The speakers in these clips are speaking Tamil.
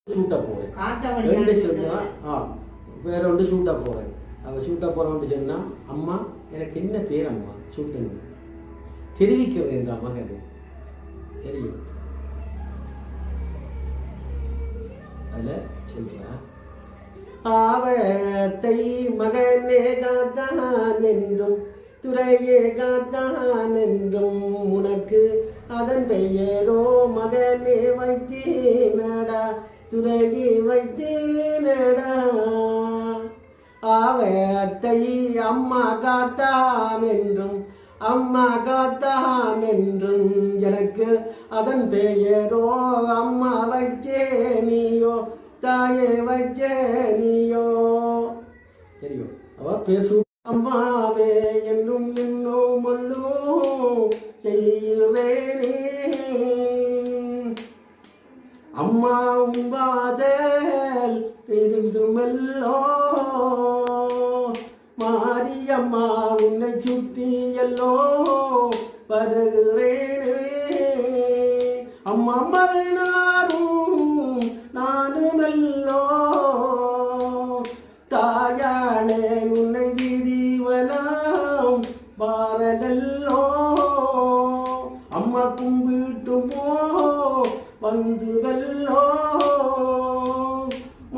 ஷூட்டாக போகிறேன் 2 சொன்னால் வேற ஒன்று ஷூட்டாக போகிறேன். அவள் ஷூட்டாக போகிறோன்ட்டு சொன்னால் அம்மா எனக்கு என்ன பேர் அம்மா ஷூட்டுங்க தெரிவிக்க வேண்டாம் மகன் தெரியும் அதில் சொல்கிறேன் ஆவத்தை மகனே காத்தான் என்றும் துறையே காத்தான் என்றும் உனக்கு அதன் பெயரோ மகனே வைத்தேனடா துறையே வைத்தேனடா ஆவத்தை அம்மா காத்தான் என்றும் அம்மா காத்தான் என்றும் எனக்கு அதன் பெயரோ அம்மா வைச்சே நீயோ தாயே வைச்சே நீயோ தெரியும் அவ பேசு அம்மாவே என்னும் இன்னும் மல்லும் செய்வேனே அம்மா உம்பாதல் பெருந்துமல்லோ மாரியம்மா உன்னை சுத்தி எல்லோ வருகிறேனே அம்மா மகனாரும் நானுமல்லோ தாயாளே உன்னை விதிவலாம் பாரதல்லோ அம்மா கும்பிட்டு போ வந்து வெல்லோ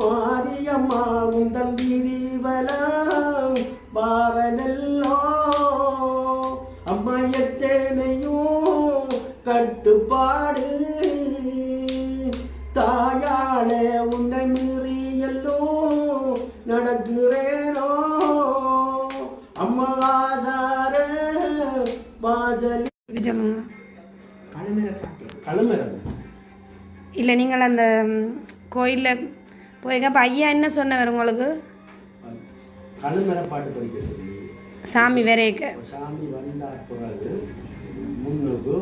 மாரியம்மா உன் தந்திரிவலாம் பாரதல்லோ அம்மா எத்தனையோ கட்டுப்பாடு தாயாளே உன்னை மீறியல்லோ நடக்கிறேனோ அம்மா ஆசார பாஜலி களுமரம் இல்லை நீங்கள் அந்த கோயிலில் போய்க்க ஐயா என்ன சொன்னவர் உங்களுக்கு களுமர பாட்டு படிக்க சொல்லி சாமி வரைக்க சாமி வந்தால் பிறகு முன்னுக்கு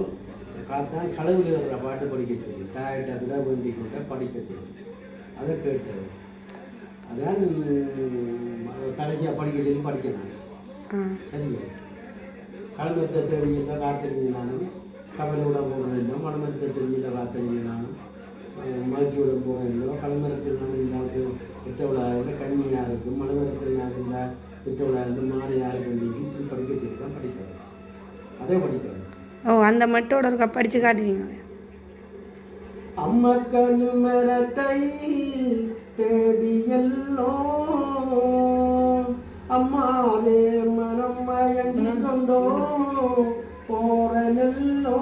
காத்தான் களவில் வர்ற பாட்டு படிக்க சொல்லி தாயிட்ட வேண்டி கொண்ட படிக்க சொல்லி அதை கேட்டது அதான் கடைசியாக படிக்க சொல்லி படிக்கிறாங்க சரிங்க களமரத்தை தெரிஞ்சிருந்தா காத்திருந்தாலும் கவலையோட போகிறதில்லை மனமரத்தை தெரிஞ்சிருந்தா காத்திருந்தாலும் மகிழ்ச்சியோட போகிறதில்லை களமரத்தில் நான் இருந்தாலும் பெற்றவளாக கண்ணியாக இருக்கும் மனமரத்தில் நான் இருந்தால் பெற்றவளாக இருந்து மாறியாக வேண்டி இப்படி படிக்க சொல்லி தான் படிக்கிறது அதே படிக்கிறது ஓ அந்த மட்டோட இருக்கா படித்து காட்டுவீங்களே அம்மா களுமரத்தை தேடியல்லோ அம்மாவே மனம் மயங்கி கொண்டோ போறனல்லோ